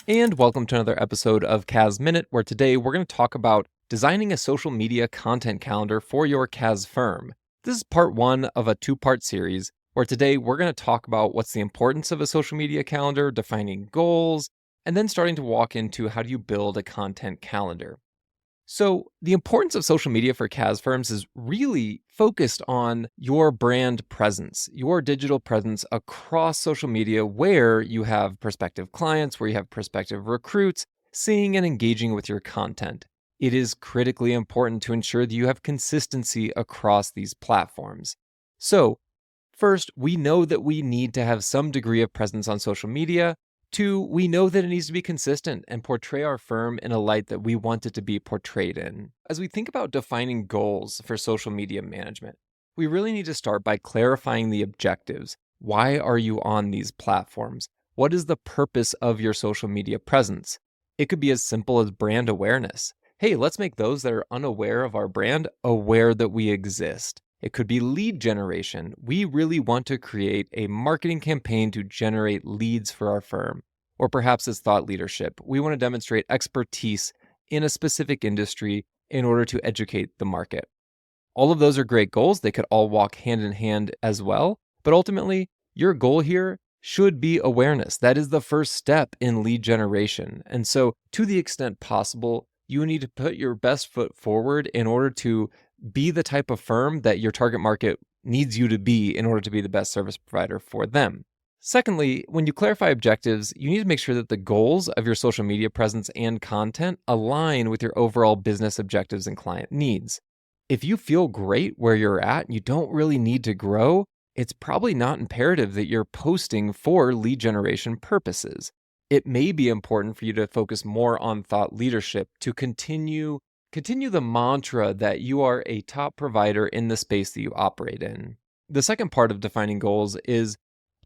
And welcome to another episode of CAS Minute, where today we're going to talk about designing a social media content calendar for your CAS firm. This is part one of a two-part series, where today we're going to talk about what's the importance of a social media calendar, defining goals, and then starting to walk into how do you build a content calendar. So, the importance of social media for CAS firms is really focused on your brand presence, your digital presence across social media, where you have prospective clients, where you have prospective recruits seeing and engaging with your content. It is critically important to ensure that you have consistency across these platforms. So, first, we know that we need to have some degree of presence on social media. Two, we know that it needs to be consistent and portray our firm in a light that we want it to be portrayed in. As we think about defining goals for social media management, we really need to start by clarifying the objectives. Why are you on these platforms? What is the purpose of your social media presence? It could be as simple as brand awareness. Hey, let's make those that are unaware of our brand aware that we exist. It could be lead generation. We really want to create a marketing campaign to generate leads for our firm. Or perhaps it's thought leadership. We want to demonstrate expertise in a specific industry in order to educate the market. All of those are great goals. They could all walk hand in hand as well. But ultimately, your goal here should be awareness. That is the first step in lead generation. And so, to the extent possible, you need to put your best foot forward in order to be the type of firm that your target market needs you to be in order to be the best service provider for them. Secondly, when you clarify objectives, you need to make sure that the goals of your social media presence and content align with your overall business objectives and client needs. If you feel great where you're at and you don't really need to grow, it's probably not imperative that you're posting for lead generation purposes. It may be important for you to focus more on thought leadership to continue the mantra that you are a top provider in the space that you operate in. The second part of defining goals is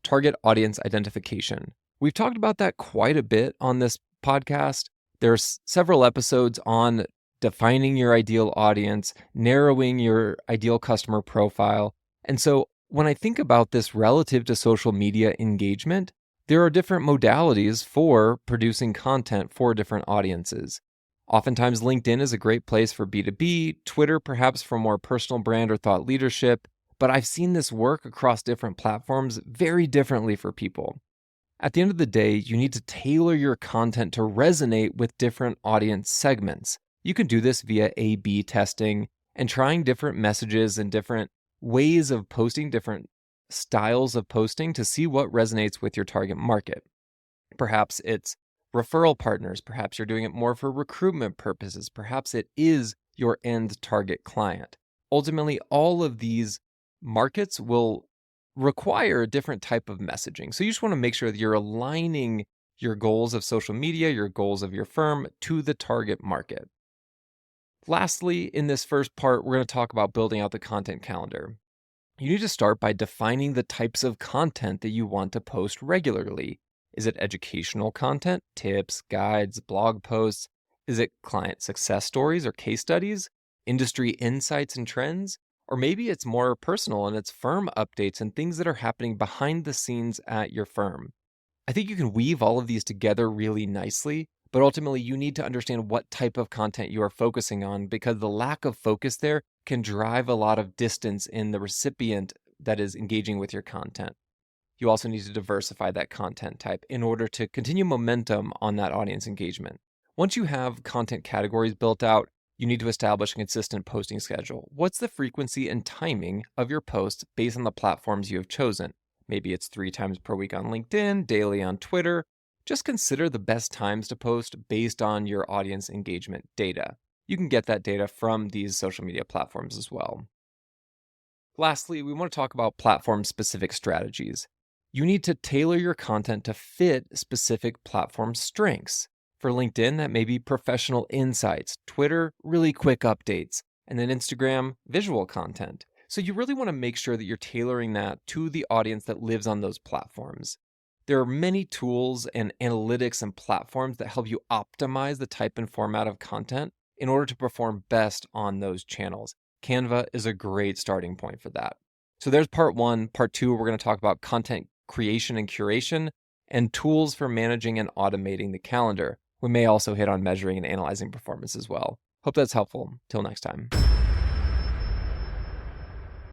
target audience identification. We've talked about that quite a bit on this podcast. There's several episodes on defining your ideal audience, narrowing your ideal customer profile. And so when I think about this relative to social media engagement, there are different modalities for producing content for different audiences. Oftentimes, LinkedIn is a great place for B2B, Twitter perhaps for more personal brand or thought leadership, but I've seen this work across different platforms very differently for people. At the end of the day, you need to tailor your content to resonate with different audience segments. You can do this via A/B testing and trying different messages and different ways of posting, different styles of posting to see what resonates with your target market. Perhaps it's referral partners. Perhaps you're doing it more for recruitment purposes. Perhaps it is your end target client. Ultimately, all of these markets will require a different type of messaging. So you just want to make sure that you're aligning your goals of social media, your goals of your firm to the target market. Lastly, in this first part, we're going to talk about building out the content calendar. You need to start by defining the types of content that you want to post regularly. Is it educational content, tips, guides, blog posts? Is it client success stories or case studies, industry insights and trends? Or maybe it's more personal and it's firm updates and things that are happening behind the scenes at your firm. I think you can weave all of these together really nicely, but ultimately you need to understand what type of content you are focusing on, because the lack of focus there can drive a lot of distance in the recipient that is engaging with your content. You also need to diversify that content type in order to continue momentum on that audience engagement. Once you have content categories built out, you need to establish a consistent posting schedule. What's the frequency and timing of your posts based on the platforms you have chosen? Maybe it's 3 times per week on LinkedIn, daily on Twitter. Just consider the best times to post based on your audience engagement data. You can get that data from these social media platforms as well. Lastly, we want to talk about platform-specific strategies. You need to tailor your content to fit specific platform strengths. For LinkedIn, that may be professional insights, Twitter, really quick updates, and then Instagram, visual content. So you really want to make sure that you're tailoring that to the audience that lives on those platforms. There are many tools and analytics and platforms that help you optimize the type and format of content in order to perform best on those channels. Canva is a great starting point for that. So there's part one. Part two, we're going to talk about content creation and curation. and tools for managing and automating the calendar. We may also hit on measuring and analyzing performance as well. Hope that's helpful. Till next time.